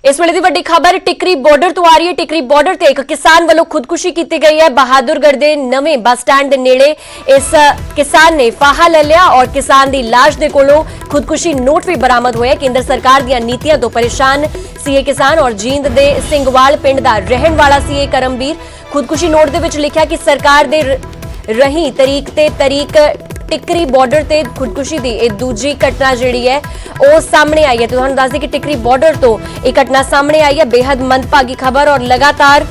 इस वेले दी वड्डी खबर टिकरी बॉर्डर तो आ रही है। टिकरी बॉर्डर ते एक किसान वालों खुदकुशी की गई है। बहादुरगढ़ दे नवें बस स्टैंड दे नेड़े इस किसान ने फाहा ले लिया और किसान दी लाश दे कोलों खुदकुशी नोट भी बरामद होए। केंद्र सरकार दी नीतियां तो परेशान सी ये किसान और जींद दे सिंगवाल पिंड दा रहन वाला सी ये करमवीर। खुदकुशी नोट दे विच लिखिया कि सरकार दे रही तरीक ते तरीक टिकरी बॉर्डर ते खुदकुशी दी एक दूजी घटना जिहड़ी है वो सामने आई है। तो तुहानूं दस दें कि टिकरी बॉर्डर तो एक घटना सामने आई है। बेहद मंदभागी खबर और लगातार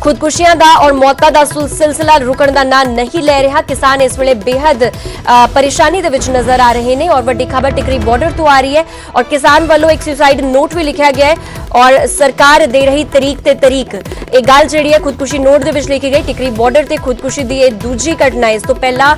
खुदकुशियां दा और मौतां दा सिलसिला रुकण दा नाम नहीं ले रहा। किसान इस वेले बेहद परेशानी दे विच नजर आ रहे हैं और वड्डी खबर टिकरी बॉर्डर तो आ रही है और किसान वालों एक सुसाइड नोट भी लिखा गया है और सरकार दे रही तरीक ते तरीक एक गल जिहड़ी है खुदकुशी नोट दे विच लिखी गई। टिकरी बॉर्डर ते खुदकुशी दी एक दूजी घटना इस तो पहला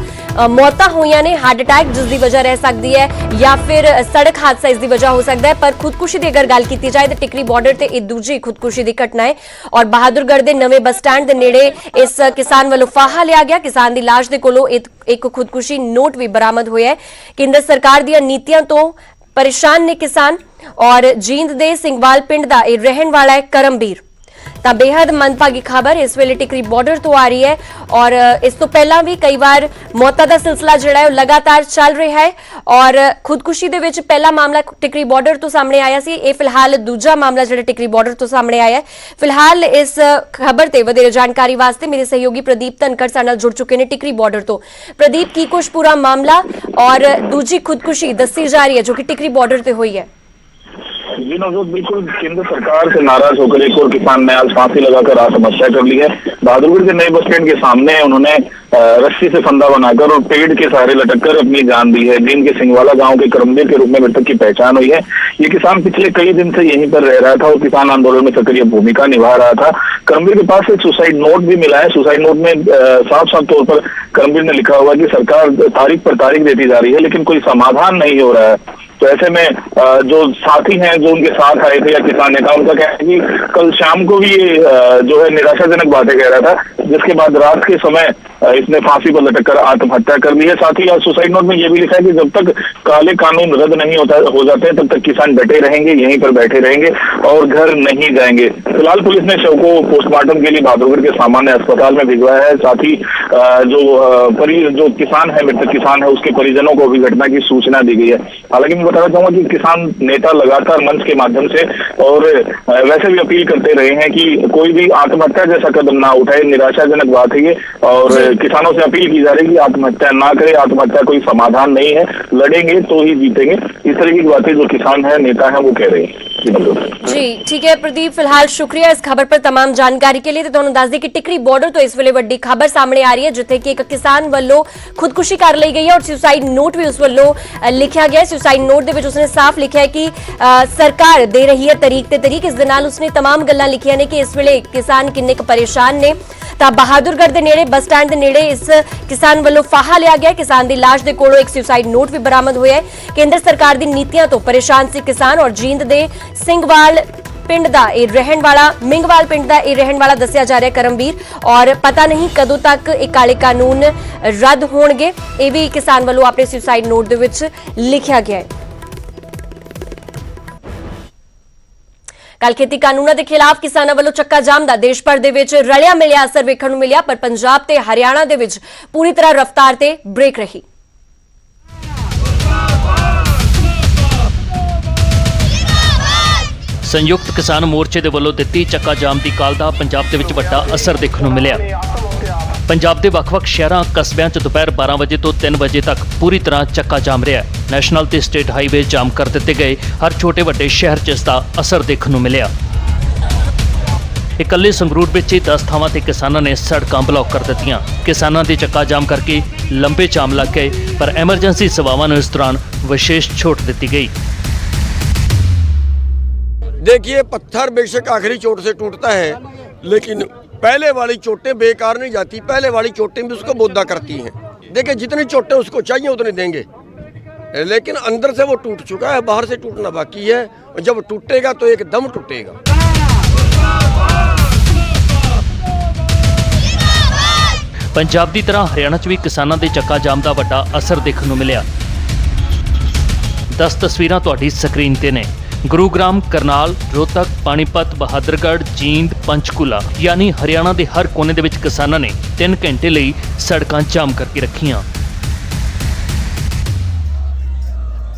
मौतां होईयां ने हार्ट अटैक जिस दी वजह रह सकती है या फिर सड़क हादसा इस दी वजह हो सकता है। पर खुदकुशी की अगर गल की जाए तो टिकरी बॉर्डर ते एक दूजी खुदकुशी की घटना है और बहादुरगढ़ के नवें बस स्टैंड के नेड़े इस किसान वालों फाहा लिया गया। किसान की लाश के कोलों एक खुदकुशी नोट भी बरामद होया है। केंद्र सरकार दी नीतियां तो परेशान ने किसान और जींद दे सिंगवाल पिंड का यह रहन वाला है करमवीर। तां बेहद मंदभागी खबर इस वेले टिकरी बॉर्डर तो आ रही है और इस तो पहला भी कई बार मौतां दा सिलसिला जिहड़ा है लगातार चल रहा है और खुदकुशी दे विच पहला मामला टिकरी बॉर्डर तो सामने आया सी। ये फिलहाल दूजा मामला जिहड़ा टिकरी बॉर्डर तो सामने आया है। फिलहाल इस खबर ते वधेरे जानकारी वास्ते मेरे सहयोगी प्रदीप धनखड़ साडे नाल जुड़ चुके हैं टिकरी बॉर्डर तो। प्रदीप की कुछ पूरा मामला और दूजी खुदकुशी दसी जा रही है जो कि टिकरी बॉर्डर ते हुई है। जी नवजोत, बिल्कुल केंद्र सरकार से नाराज होकर एक और किसान ने आज फांसी लगाकर आत्महत्या कर ली है। बहादुरगढ़ के नए बस स्टैंड के सामने उन्होंने रस्सी से फंदा बनाकर और पेड़ के सहारे लटककर अपनी जान दी है। जींद के सिंगवाला गांव के करमवीर के रूप में मृतक की पहचान हुई है। ये किसान पिछले कई दिन से यहीं पर रह रहा था और किसान आंदोलन में सक्रिय भूमिका निभा रहा था। करमवीर के पास एक सुसाइड नोट भी मिला है। सुसाइड नोट में साफ साफ तौर पर करमवीर ने लिखा हुआ कि सरकार तारीख पर तारीख देती जा रही है लेकिन कोई समाधान नहीं हो रहा है। तो ऐसे में जो साथी हैं जो उनके साथ आए थे या किसान नेता, उनका कहना है कि कल शाम को भी ये जो है निराशाजनक बातें कह रहा था, जिसके बाद रात के समय इसने फांसी पर लटककर आत्महत्या कर ली है। साथ ही सुसाइड नोट में ये भी लिखा है कि जब तक काले कानून रद्द नहीं हो जाते तब तक किसान डटे रहेंगे, यहीं पर बैठे रहेंगे और घर नहीं जाएंगे। फिलहाल पुलिस ने शव को पोस्टमार्टम के लिए बहादुरगढ़ के सामान्य अस्पताल में भिजवाया है। साथ ही जो किसान है, मृतक किसान है, उसके परिजनों को भी घटना की सूचना दी गई है। हालांकि मैं बताना चाहूंगा कि किसान नेता लगातार मंच के माध्यम से और वैसे भी अपील करते रहे हैं कि कोई भी आत्महत्या जैसा कदम ना उठाए। निराशाजनक बात है ये और किसानों से अपील की जा रही है कि आत्महत्या ना करें। आत्महत्या कोई समाधान नहीं है, लड़ेंगे तो ही जीतेंगे। इस तरह की बातें जो किसान है, नेता है, वो कह रहे हैं। जी ठीक है प्रदीप, फिलहाल शुक्रिया इस खबर पर तमाम जानकारी के लिए। तो तुहानूं दस दें कि टिकरी बॉर्डर तो इस वेले वड्डी खबर सामने आ रही है जिथे कि एक किसान वालों खुदकुशी कर ली गई है और सुसाइड नोट भी उस वालों लिखा गया है। सुसाइड नोट दे विच उसने साफ लिखा है कि सरकार दे रही है तरीक ते तरीक। इस दे नाल उसने तमाम गल्लां लिखियां ने कि इस वेले किसान किन्ने क परेशान ने। तां बहादुरगढ़ दे नेड़े बस स्टैंड दे नेड़े इस किसान वालों फाहा लिया गया। किसान दी लाश दे कोलों एक सुसाइड नोट भी बरामद होया है। केंद्र सरकार दी नीतियां तो परेशान सी किसान और जींद दे सिंगवाल पिंड दा रहन वाला मिंगवाल पिंड दा रहन वाला दस्या जा रहा है करमवीर और पता नहीं कदों तक एक काले कानून रद्द होणगे। ये भी किसान वालों अपने सुसाइड नोट दे विच लिखा गया है। कल खेती कानूनों के खिलाफ किसानों वालों चक्का जाम दा देश भर दे विच रलिया मिलिया असर वेखण नूं मिलिया पर पंजाब ते हरियाणा दे विच पूरी तरह रफ्तार ते ब्रेक रही। संयुक्त किसान मोर्चे दे वल्लों दित्ती चक्का जाम दी काल दा पंजाब दे विच वड्डा असर देखण नूं मिलिया। पंजाब दे वख-वख शहरां कस्बिਆਂ 'ਚ दोपहर 12 वजे तो 3 वजे तक पूरी तरह चक्का जाम रहा। नैशनल ते स्टेट हाईवे जाम कर दिते गए। हर छोटे वड्डे शहर 'ਚ इसका असर देखण नूं मिलिया। इकल्ले संगरूर विच 10 ਥਾਵਾਂ ते किसानां ने सड़कां ब्लॉक कर दित्तियां। किसानां दे चक्का जाम करके लंबे जाम लग गए पर एमरजेंसी सेवावां नूं इस दौरान विशेष छूट दी गई। देखिए, पत्थर बेशक आखिरी चोट से टूटता है लेकिन पहले वाली चोटें बेकार नहीं जाती। पहले वाली चोटें भी उसको बोधा करती हैं। देखिए, जितनी चोटें उसको चाहिए उतनी देंगे लेकिन अंदर से वो टूट चुका है, बाहर से टूटना बाकी है। जब टूटेगा तो एकदम टूटेगा। पंजाब की तरह हरियाणा च भी किसानों के चक्का जाम का वड्डा असर देखने को मिलिया। 10 तस्वीरां तुहाडी स्क्रीन ते ने। ਗੁਰੂਗ੍ਰਾਮ, ਕਰਨਾਲ, ਰੋਹਤਕ, ਪਾਣੀਪਤ, ਬਹਾਦਰਗੜ੍ਹ, ਜੀਂਦ, ਪੰਚਕੂਲਾ ਯਾਨੀ ਹਰਿਆਣਾ ਦੇ ਹਰ ਕੋਨੇ ਦੇ ਵਿੱਚ ਕਿਸਾਨਾਂ ਨੇ 3 ਘੰਟੇ ਲਈ ਸੜਕਾਂ ਜਾਮ ਕਰਕੇ ਰੱਖੀਆਂ।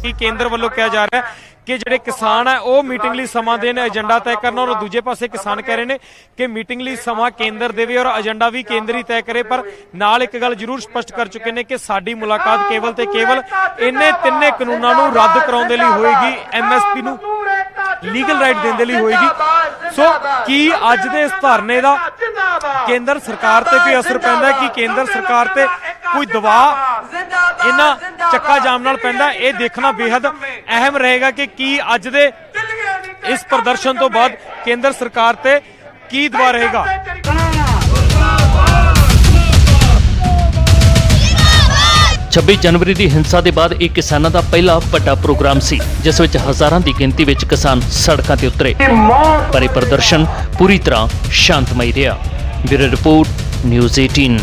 ਕਿ ਕੇਂਦਰ ਵੱਲੋਂ ਕਿਹਾ ਜਾ ਰਿਹਾ ਹੈ ਕਿ ਜਿਹੜੇ ਕਿਸਾਨ ਹੈ ਉਹ ਮੀਟਿੰਗ ਲਈ ਸਮਾਂ ਦੇਣ, ਏਜੰਡਾ ਤੈਅ ਕਰਨਾ, ਔਰ ਦੂਜੇ ਪਾਸੇ ਕਿਸਾਨ ਕਹਿ ਰਹੇ ਨੇ ਕਿ ਮੀਟਿੰਗ ਲਈ ਸਮਾਂ ਕੇਂਦਰ ਦੇਵੇ ਔਰ ਏਜੰਡਾ ਵੀ ਕੇਂਦਰ ਹੀ ਤੈਅ ਕਰੇ। ਪਰ ਨਾਲ ਇੱਕ ਗੱਲ ਜ਼ਰੂਰ ਸਪਸ਼ਟ ਕਰ ਚੁੱਕੇ ਨੇ ਕਿ ਸਾਡੀ ਮੁਲਾਕਾਤ ਕੇਵਲ ਤੇ ਕੇਵਲ ਇਹਨੇ ਤਿੰਨੇ ਕਾਨੂੰਨਾਂ ਨੂੰ ਰੱਦ ਕਰਾਉਣ ਦੇ ਲਈ ਹੋਏਗੀ, ਐਮਐਸਪੀ ਨੂੰ ਲੀਗਲ ਰਾਈਟ ਦੇਣ ਦੇ ਲਈ ਹੋਏਗੀ। ਸੋ ਕੀ ਅੱਜ ਦੇ ਇਸ ਧਰਨੇ ਦਾ ਕੇਂਦਰ ਸਰਕਾਰ ਤੇ ਕੋਈ ਅਸਰ ਪੈਂਦਾ ਹੈ ਕਿ ਕੇਂਦਰ ਸਰਕਾਰ ਤੇ ਕੋਈ ਦਬਾਅ ਇਹਨਾਂ ਚੱਕਾ ਜਾਮ ਨਾਲ ਪੈਂਦਾ, ਇਹ ਦੇਖਣਾ ਬੇहद ਅਹਿਮ ਰਹੇਗਾ ਕਿ ਕੀ ਅੱਜ ਦੇ ਇਸ ਪ੍ਰਦਰਸ਼ਨ ਤੋਂ ਬਾਅਦ ਕੇਂਦਰ ਸਰਕਾਰ ਤੇ ਕੀ ਦਬਾਅ ਰਹੇਗਾ। 26 ਜਨਵਰੀ ਦੀ ਹਿੰਸਾ ਦੇ ਬਾਅਦ ਇਹ ਕਿਸਾਨਾਂ ਦਾ ਪਹਿਲਾ ਵੱਡਾ ਪ੍ਰੋਗਰਾਮ ਸੀ, ਜਿਸ ਵਿੱਚ ਹਜ਼ਾਰਾਂ ਦੀ ਗਿਣਤੀ ਵਿੱਚ ਕਿਸਾਨ ਸੜਕਾਂ ਤੇ ਉਤਰੇ, ਪਰ ਇਹ ਪ੍ਰਦਰਸ਼ਨ ਪੂਰੀ ਤਰ੍ਹਾਂ ਸ਼ਾਂਤਮਈ ਰਿਹਾ। Bureau report, news 18।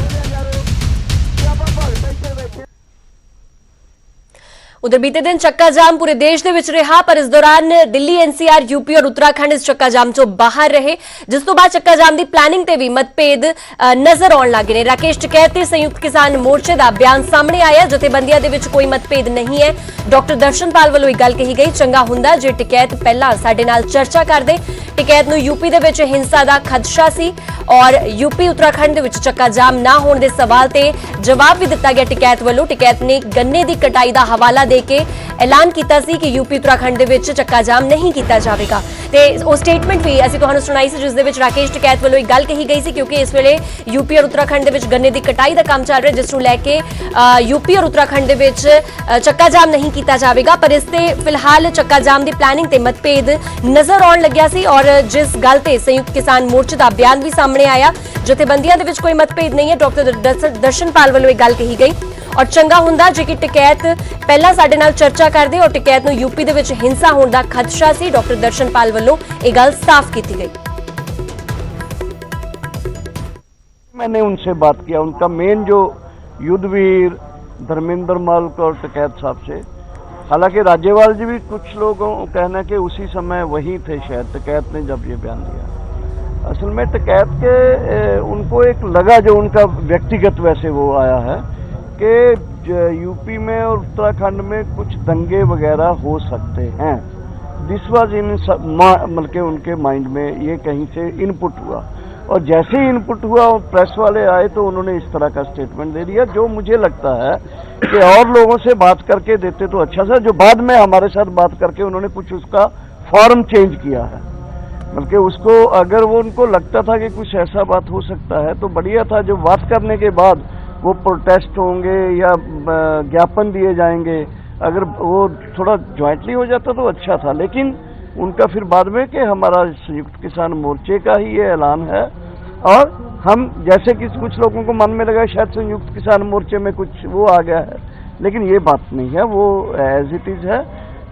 उधर बीते दिन चक्का जाम पूरे देश ਦੇ ਵਿੱਚ ਰਿਹਾ, ਪਰ ਇਸ ਦੌਰਾਨ ਦਿੱਲੀ, ਐਨਸੀਆਰ, यूपी और उत्तराखंड ਇਸ ਚੱਕਾ ਜਾਮ ਤੋਂ ਬਾਹਰ ਰਹੇ, ਜਿਸ ਤੋਂ ਬਾਅਦ ਚੱਕਾ ਜਾਮ ਦੀ ਪਲੈਨਿੰਗ ਤੇ ਵੀ ਮਤਭੇਦ ਨਜ਼ਰ ਆਉਣ ਲੱਗੇ ਨੇ। ਰਾਕੇਸ਼ ਟਿਕੈਤ ਤੇ ਸੰਯੁਕਤ ਕਿਸਾਨ ਮੋਰਚੇ ਦਾ ਬਿਆਨ ਸਾਹਮਣੇ ਆਇਆ। ਜਥੇਬੰਦੀਆਂ ਦੇ ਵਿੱਚ ਕੋਈ ਮਤਭੇਦ ਨਹੀਂ ਹੈ। ਡਾਕਟਰ ਦਰਸ਼ਨਪਾਲ ਵੱਲੋਂ ਇਹ ਗੱਲ ਕਹੀ ਗਈ, ਚੰਗਾ ਹੁੰਦਾ ਜੇ ਟਿਕੈਤ ਪਹਿਲਾਂ ਸਾਡੇ ਨਾਲ ਚਰਚਾ ਕਰਦੇ। ਟਿਕੈਤ ਨੂੰ यूपी ਦੇ ਵਿੱਚ ਹਿੰਸਾ ਦਾ ਖਦਸ਼ਾ ਸੀ ਔਰ यूपी उत्तराखंड ਦੇ ਵਿੱਚ ਚੱਕਾ ਜਾਮ ਨਾ ਹੋਣ ਦੇ ਸਵਾਲ ਤੇ ਜਵਾਬ ਵੀ ਦਿੱਤਾ ਗਿਆ ਟਿਕੈਤ ਵੱਲੋਂ। ਟਿਕੈਤ ਨੇ ਗੰਨੇ ਦੀ ਕਟਾਈ ਦਾ ਹਵਾਲਾ ਦੇ ਕੇ ਐਲਾਨ ਕੀਤਾ ਸੀ ਕਿ यूपी उत्तराखंड ਦੇ ਵਿੱਚ ਚੱਕਾ ਜਾਮ ਨਹੀਂ ਕੀਤਾ ਜਾਵੇਗਾ ਤੇ ਉਹ ਸਟੇਟਮੈਂਟ ਵੀ ਅਸੀਂ ਤੁਹਾਨੂੰ ਸੁਣਾਈ ਸੀ, ਜਿਸ ਦੇ ਵਿੱਚ ਰਾਕੇਸ਼ ਟਿਕੈਤ ਵੱਲੋਂ ਇੱਕ ਗੱਲ ਕਹੀ ਗਈ ਸੀ ਕਿਉਂਕਿ ਇਸ ਵੇਲੇ यूपी और उत्तराखंड ਦੇ ਵਿੱਚ ਗੰਨੇ ਦੀ ਕਟਾਈ ਦਾ ਕੰਮ ਚੱਲ ਰਿਹਾ, ਜਿਸ ਨੂੰ ਲੈ ਕੇ यूपी और उत्तराखंड ਦੇ ਵਿੱਚ ਚੱਕਾ ਜਾਮ ਨਹੀਂ ਕੀਤਾ ਜਾਵੇਗਾ। ਪਰ ਇਸ ਤੇ ਫਿਲਹਾਲ ਚੱਕਾ ਜਾਮ ਦੀ ਪਲੈਨਿੰਗ ਤੇ ਮਤਭੇਦ ਨਜ਼ਰ ਆਉਣ ਲੱਗਿਆ ਸੀ ਔਰ ਜਿਸ ਗੱਲ ਤੇ ਸੰਯੁਕਤ ਕਿਸਾਨ ਮੋਰਚੇ ਦਾ ਬਿਆਨ ਵੀ ਸਾਹਮਣੇ ਆਇਆ। ਜਥੇਬੰਦੀਆਂ ਦੇ ਵਿੱਚ ਕੋਈ ਮਤਭੇਦ ਨਹੀਂ ਹੈ। ਡਾਕਟਰ ਦਰਸ਼ਨਪਾਲ ਵੱਲੋਂ ਇਹ ਗੱਲ ਕਹੀ ਗਈ ਔਰ ਚੰਗਾ ਹੁੰਦਾ ਜੇ ਕਿ ਟਿਕੈਤ ਪਹਿਲਾਂ ਸਾਡੇ ਨਾਲ ਚਰਚਾ ਕਰਦੇ ਔਰ ਟਿਕੈਤ ਨੂੰ यूपी ਦੇ ਵਿੱਚ ਹਿੰਸਾ ਹੋਣ ਦਾ ਖਦਸ਼ਾ ਸੀ। ਡਾਕਟਰ ਦਰਸ਼ਨਪਾਲ ਵੱਲੋਂ ਇਹ ਗੱਲ ਸਾਫ਼ ਕੀਤੀ ਗਈ। मैंने उनसे बात किया, उनका मेन जो युद्धवीर धर्मेंद्र मालक और टिकैत साहब से, हालांकि राज्यपाल जी भी कुछ लोगों को कहना कि उसी समय वही थे शायद टिकैत ने जब ये बयान दिया। असल में टिकैत के उनको एक लगा, जो उनका व्यक्तिगत वैसे वो आया है कि यूपी में और उत्तराखंड में कुछ दंगे वगैरह हो सकते हैं। दिस वाज इन मतलब के उनके माइंड में ये कहीं से इनपुट हुआ और जैसे ही इनपुट हुआ और प्रेस वाले आए तो उन्होंने इस तरह का स्टेटमेंट दे दिया, जो मुझे लगता है कि और लोगों से बात करके देते तो अच्छा था। जो बाद में हमारे साथ बात करके उन्होंने कुछ उसका फॉर्म चेंज किया है, बल्कि उसको अगर वो उनको लगता था कि कुछ ऐसा बात हो सकता है तो बढ़िया था। जो बात करने के बाद वो प्रोटेस्ट होंगे या ज्ञापन दिए जाएंगे, अगर वो थोड़ा ज्वाइंटली हो जाता तो अच्छा था। लेकिन उनका फिर बाद में कि हमारा संयुक्त किसान मोर्चे का ही ये ऐलान है और हम जैसे कि कुछ लोगों को मन में लगा शायद संयुक्त किसान मोर्चे में कुछ वो आ गया है, लेकिन ये बात नहीं है, वो एज इट इज है।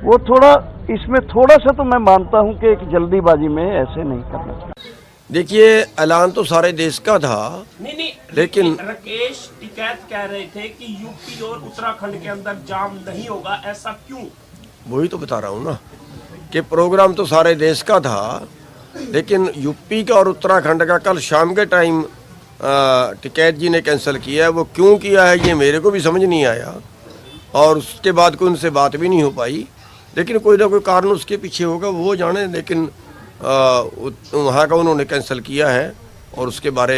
वो थोड़ा इसमें थोड़ा सा तो मैं मानता हूँ कि एक जल्दीबाजी में ऐसे नहीं करना चाहिए। देखिए, ऐलान तो सारे देश का था, नहीं लेकिन राकेश टिकैत कह रहे थे कि यूपी और उत्तराखंड के अंदर जाम नहीं होगा, ऐसा क्यों? वही तो बता रहा हूँ ना कि प्रोग्राम तो सारे देश का था, लेकिन यूपी का और उत्तराखंड का कल शाम के टाइम टिकैत जी ने कैंसिल किया है। वो क्यों किया है ये मेरे को भी समझ नहीं आया और उसके बाद कोई उनसे बात भी नहीं हो पाई, लेकिन कोई ना कोई कारण उसके पीछे होगा, वो जाने। लेकिन वहाँ का उन्होंने कैंसिल किया है और उसके बारे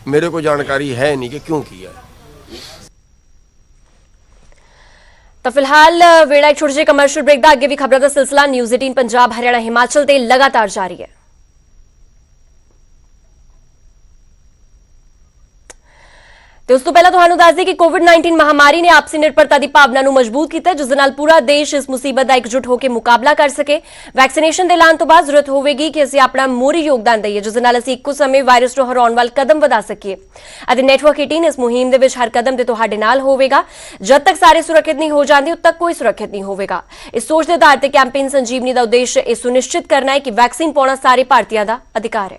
मेरे को जानकारी है नहीं कि क्यों किया है। ਤਾਂ ਫਿਲਹਾਲ ਵੇਲਾ ਇੱਕ ਛੋਟੇ ਜਿਹੇ ਕਮਰਸ਼ੀਅਲ ਬ੍ਰੇਕ ਦਾ, ਅੱਗੇ ਵੀ ਖਬਰਾਂ ਦਾ ਸਿਲਸਿਲਾ ਨਿਊਜ਼ 18 ਪੰਜਾਬ, ਹਰਿਆਣਾ, ਹਿਮਾਚਲ ਤੇ ਲਗਾਤਾਰ ਜਾਰੀ ਹੈ। ਤੇ ਉਸ ਤੋਂ ਪਹਿਲਾਂ ਤੁਹਾਨੂੰ ਦੱਸ ਦਈਏ ਕਿ ਕੋਵਿਡ-19 ਮਹਾਮਾਰੀ ਨੇ ਆਪਸੀ ਨਿਰਭਰਤਾ ਦੀ ਭਾਵਨਾ ਨੂੰ ਮਜ਼ਬੂਤ ਕੀਤਾ, ਜਿਸ ਦੇ ਨਾਲ ਪੂਰਾ ਦੇਸ਼ ਇਸ ਮੁਸੀਬਤ ਦਾ ਇਕਜੁੱਟ ਹੋ ਕੇ ਮੁਕਾਬਲਾ ਕਰ ਸਕੇ। ਵੈਕਸੀਨੇਸ਼ਨ ਦੇ ਐਲਾਨ ਤੋਂ ਬਾਅਦ ਜ਼ਰੂਰਤ ਹੋਵੇਗੀ ਕਿ ਅਸੀਂ ਆਪਣਾ ਮੋਹਰੀ ਯੋਗਦਾਨ ਦਈਏ, ਜਿਸ ਦੇ ਨਾਲ ਅਸੀਂ ਇੱਕੋ ਸਮੇਂ ਵਾਇਰਸ ਨੂੰ ਹਰਾਉਣ ਵੱਲ ਕਦਮ ਵਧਾ ਸਕੀਏ। ਅਤੇ ਨੈਟਵਰਕ 18 ਇਸ ਮੁਹਿੰਮ ਦੇ ਵਿੱਚ ਹਰ ਕਦਮ ਤੇ ਤੁਹਾਡੇ ਨਾਲ ਹੋਵੇਗਾ। ਜਦ ਤੱਕ ਸਾਰੇ ਸੁਰੱਖਿਅਤ ਨਹੀਂ ਹੋ ਜਾਂਦੇ, ਉਦ ਤੱਕ ਕੋਈ ਸੁਰੱਖਿਅਤ ਨਹੀਂ ਹੋਵੇਗਾ। ਇਸ ਸੋਚ ਦੇ ਆਧਾਰ ਤੇ ਕੈਂਪੇਨ ਸੰਜੀਵਨੀ ਦਾ ਉਦੇਸ਼ ਇਹ ਸੁਨਿਸ਼ਚਿਤ ਕਰਨਾ ਹੈ ਕਿ ਵੈਕਸੀਨ ਪਾਉਣਾ ਸਾਰੇ ਭਾਰਤੀਆਂ ਦਾ ਅਧਿਕਾਰ ਹੈ।